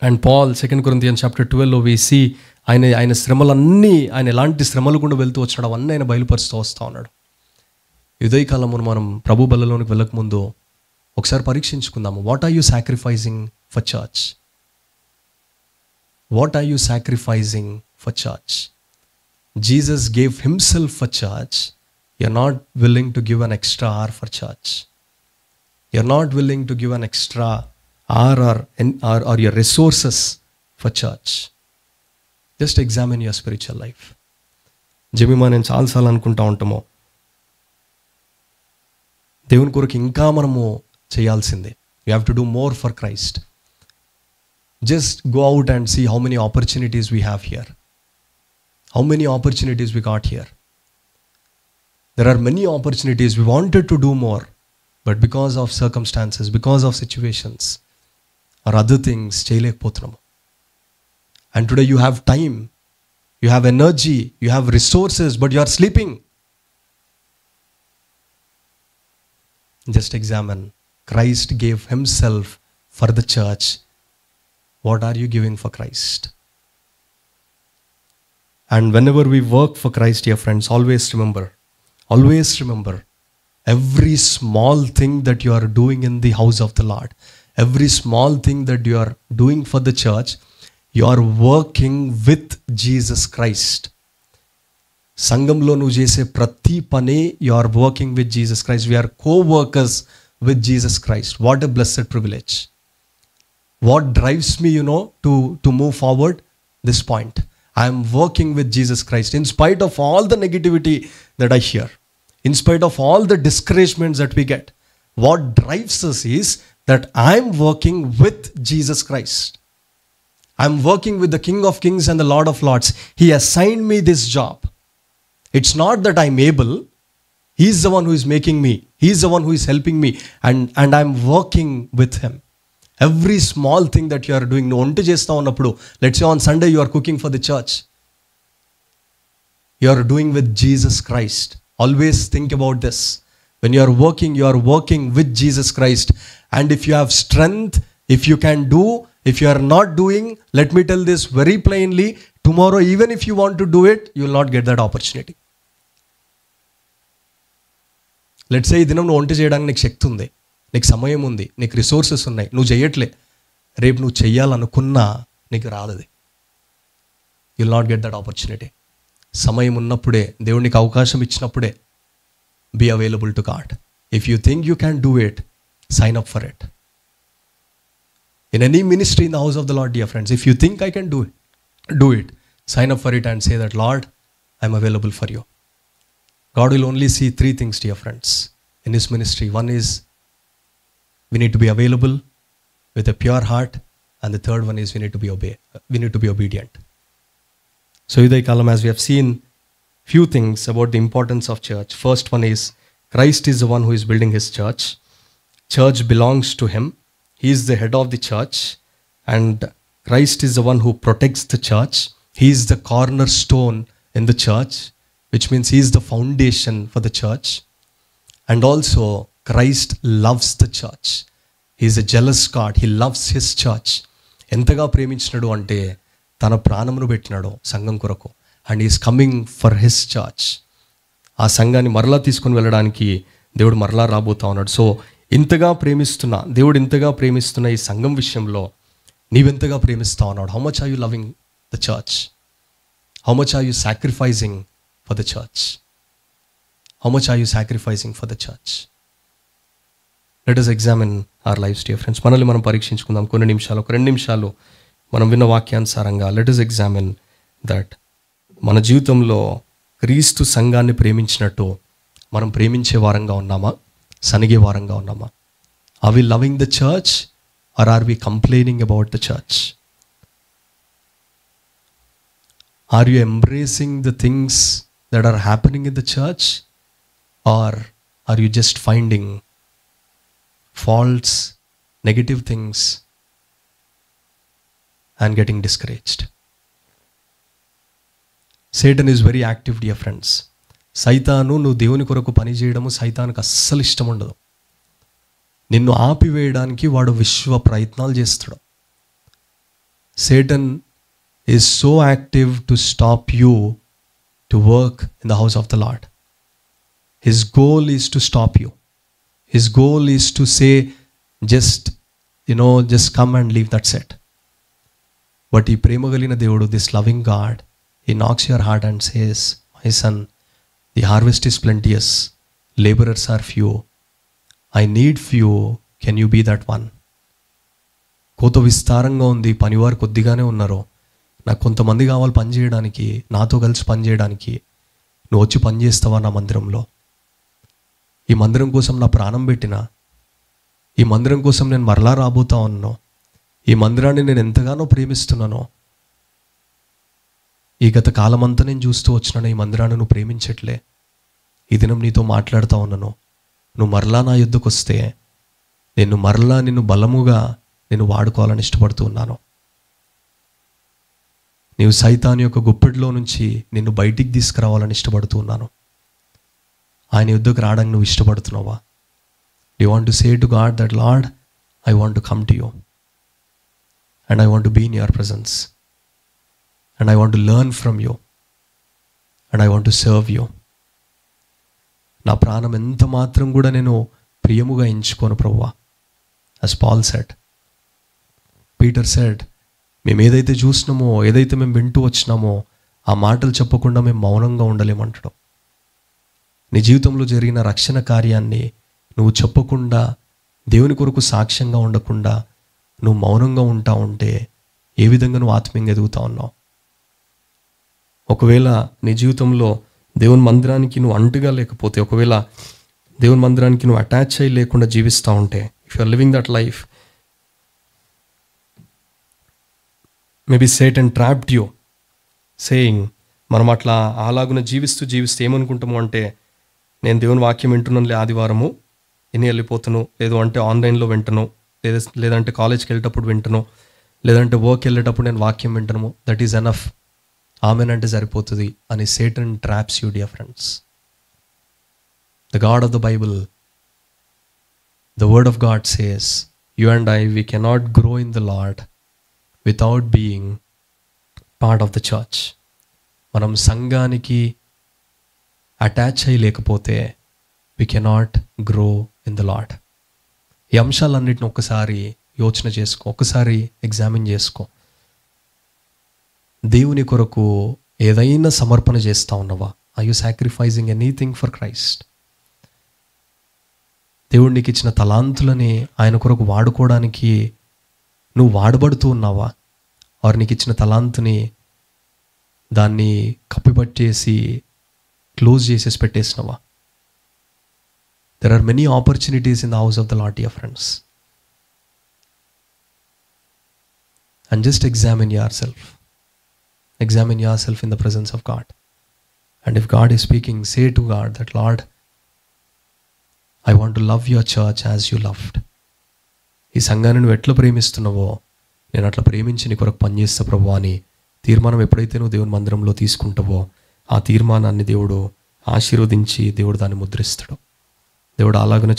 And Paul, 2 Corinthians chapter 12, we see ఆయన శ్రమలన్నీ, ఆయన ఎలాంటి శ్రమలు కూడా వెళ్తూ వచ్చాడు, అవన్నీ ఆయన బయలుపరుస్తూ వస్తూ ఉన్నాడు. ఉదయకాలమును మనం ప్రభు బల్లలోనికి వెళ్ళకముందు ఒకసారి పరీక్షించుకుందాము. What are you sacrificing for church? What are you sacrificing for church? Jesus gave himself for church. You're not willing to give an extra hour for church. You're not willing to give an extra hour or your resources for church. Just examine your spiritual life. Jemima, నేను చాలాసార్లు అనుకుంటా ఉంటాము, దేవుని కొరకు ఇంకా మనము చేయాల్సిందే. You have to do more for Christ. Just go out and see how many opportunities we have here. How many opportunities we got here. There are many opportunities. We wanted to do more, but because of circumstances, because of situations or other things చేయలేకపోతున్నాము. And today you have time, you have energy, you have resources, but you are sleeping. Just examine. Christ gave Himself for the church. What are you giving for Christ? And whenever we work for Christ, dear friends, always remember, every small thing that you are doing in the house of the Lord, every small thing that you are doing for the church, you are working with Jesus Christ. సంఘంలో నువ్వు చేసే ప్రతి పని, you are working with Jesus Christ. We're co-workers with Jesus Christ. What a blessed privilege. What drives me to move forward? This point. I am working with Jesus Christ in spite of all the negativity that I hear, in spite of all the discouragements that we get. What drives us is that I am working with Jesus Christ. I am working with the King of Kings and the Lord of Lords. He assigned me this job. It's not that I'm able. He is the one who is making me. He is the one who is helping me. And I'm working with Him. Every small thing that you are doing. No onte chesta unnappudu, let's say on Sunday you are cooking for the church. You are doing with Jesus Christ. Always think about this. When you are working with Jesus Christ. And if you have strength, if you can do, if you are not doing, let me tell this very plainly, tomorrow even if you want to do it, you will not get that opportunity. Let's say ఈ దినం నువ్వు వంట చేయడానికి నీకు శక్తి ఉంది, నీకు సమయం ఉంది, నీకు రిసోర్సెస్ ఉన్నాయి, నువ్వు చేయట్లే. రేపు నువ్వు చెయ్యాలనుకున్నా నీకు రాదది. You will not get that opportunity. సమయం ఉన్నప్పుడే, దేవుడు నీకు అవకాశం ఇచ్చినప్పుడే be available to God. If you think you can do it, sign up for it. In any ministry in the house of the Lord, dear friends, if you think I can do it, sign up for it and say that, Lord, I am available for you. God will only see 3 things, dear friends, in His ministry. One is we need to be available with a pure heart, and the third one is we need to be obedient. So Uday Kalam, as we have seen few things about the importance of church. First one is Christ is the one who is building His church. church belongs to him. He is the head of the church, and Christ is the one who protects the church. He is the cornerstone in the church, which means he is the foundation for the church. And also Christ loves the church. He is a jealous God. He loves his church. ఎంతగా ప్రేమించినాడు అంటే తన ప్రాణమును పెట్టినాడు సంఘం కొరకు. And is coming for his church. ఆ సంఘాన్ని మరలా తీసుకొని వెళ్ళడానికి దేవుడు మరలా రాబోతా ఉన్నాడు. సో ఇంతగా ప్రేమిస్తున్న దేవుడు, ఇంతగా ప్రేమిస్తున్న ఈ సంఘం విషయంలో నీవెంతగా ప్రేమిస్తా ఉన్నాడు? How much are you loving the church? How much are you sacrificing for the church? How much are you sacrificing for the church? Let us examine our lives dear friends. మనల్ని మనం పరీక్షించుకుందాం కొన్ని నిమిషాలు, ఒక 2 నిమిషాలు మనం విన్న వాక్యానుసారంగా. లెట్ us ఎగ్జామిన్ దట్ మన జీవితంలో క్రీస్తు సంఘాన్ని ప్రేమించినట్టు మనం ప్రేమించే వారంగా ఉన్నామా, సనిగే వారంగా ఉన్నామా? Are we loving the church or are we complaining about the church? Are you embracing the things that are happening in the church or are you just finding faults, negative things and getting discouraged? Satan is very active, dear friends. సైతాను, నువ్వు దేవుని కొరకు పని చేయడము సైతానికి అస్సలు ఇష్టం ఉండదు. నిన్ను ఆపివేయడానికి వాడు విశ్వ ప్రయత్నాలు చేస్తాడు. Satan is so active to stop you to work in the house of the Lord. His goal is to stop you. His goal is to say, just come and leave, that's it. But ఈ ప్రేమ కలిగిన దేవుడు, this loving God, he knocks your heart and says, my son, the harvest is plenteous, laborers are few, I need few, can you be that one? కోత విస్తారంగా ఉంది, పనివారు కొద్దిగానే ఉన్నారు, నాకు కొంతమంది కావాలి పని చేయడానికి, నాతో కలిసి పని చేయడానికి. నువ్వు వచ్చి పని చేస్తావా నా మందిరంలో? ఈ మందిరం కోసం నా ప్రాణం పెట్టిన, ఈ మందిరం కోసం నేను మరలా రాబోతా ఉన్నాను, ఈ మందిరాన్ని నేను ఎంతగానో ప్రేమిస్తున్నానో, ఈ గత కాలమంతా నేను చూస్తూ వచ్చినాను, ఈ మందిరాన్ని నువ్వు ప్రేమించట్లే. ఈ దినం నీతో మాట్లాడుతూ ఉన్నాను, నువ్వు మరలా నా యుద్ధకు వస్తే నిన్ను బలముగా నేను వాడుకోవాలని ఇష్టపడుతూ ఉన్నాను. నీవు సైతాను యొక్క గుప్పెట్లో నుంచి నిన్ను బయటికి తీసుకురావాలని ఇష్టపడుతూ ఉన్నాను. ఆయన యుద్ధకు రావడానికి నువ్వు ఇష్టపడుతున్నావా? You want to say to God that Lord, I want to come to you and I want to be in your presence and I want to learn from you and I want to serve you. నా ప్రాణం ఎంత మాత్రం కూడా నేను ప్రియముగా ఎంచుకోను ప్రభువా. as Paul said, Peter said, మేము ఏదైతే చూసినామో, ఏదైతే మేము వింటూ వచ్చినామో ఆ మాటలు చెప్పకుండా మేము మౌనంగా ఉండలేమంటాడు. నీ జీవితంలో జరిగిన రక్షణ కార్యాన్ని నువ్వు చెప్పకుండా, దేవుని కొరకు సాక్ష్యంగా ఉండకుండా నువ్వు మౌనంగా ఉంటా ఉంటే ఏ విధంగా నువ్వు ఆత్మీయంగా ఎదుగుతా ఉన్నావు? ఒకవేళ నీ జీవితంలో దేవుని మందిరానికి నువ్వు అంటుగా లేకపోతే, ఒకవేళ దేవుని మందిరానికి నువ్వు అటాచ్ అయ్యి లేకుండా జీవిస్తూ ఉంటే, if you are living that life, maybe Satan trapped you saying, మనం అట్లా అలాగున జీవిస్తూ ఏమనుకుంటాము అంటే, నేను దేవుని వాక్యం వింటున్నానులే, ఆదివారము ఇన్ని వెళ్ళిపోతాను, లేదు అంటే ఆన్లైన్లో వింటాను, లేదంటే కాలేజ్కి వెళ్ళేటప్పుడు వింటాను, లేదంటే వర్క్ వెళ్ళేటప్పుడు నేను వాక్యం వింటాను, దట్ ఈజ్ ఎనఫ్, ఆమెన్ అంటే సరిపోతుంది అని Satan traps you, dear friends. The God of the Bible, the word of God says, you and I, we cannot grow in the Lord without being part of the church. మనం సంఘానికి attach అయ్యి లేకపోతే we cannot grow in the Lord. ఈ అంశాలన్నిటిని ఒక్కసారి యోచన చేసుకో, ఒకసారి examine చేసుకో. దేవుని కొరకు ఏదైనా సమర్పణ చేస్తూ ఉన్నావా? Are you sacrificing anything for Christ? దేవుడు నీకు ఇచ్చిన తలాంతులని ఆయన కొరకు వాడుకోవడానికి నువ్వు వాడబడుతూ ఉన్నావా? ఆర్ నీకు ఇచ్చిన తలాంతుని దాన్ని కప్పిపట్టేసి క్లోజ్ చేసేసి పెట్టేసినవా? There are many opportunities in the house of the Lord, dear friends. And just examine yourself. Examine yourself in the presence of God. And if God is speaking, say to God that, Lord, I want to love your church as you loved. ఈ సంఘాన్ని నువ్వు ఎట్లా ప్రేమిస్తున్నావో నేను అట్లా ప్రేమించి నీ కొరకు పనిచేస్తా ప్రభువా అని తీర్మానం ఎప్పుడైతే నువ్వు దేవుని మందిరంలో తీసుకుంటావో ఆ తీర్మానాన్ని దేవుడు ఆశీర్వదించి దేవుడు దాన్ని ముద్రిస్తాడు. దేవుడు అలాగనే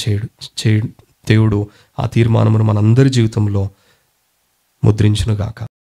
దేవుడు ఆ తీర్మానమును మనందరి జీవితంలో ముద్రించునుగాక.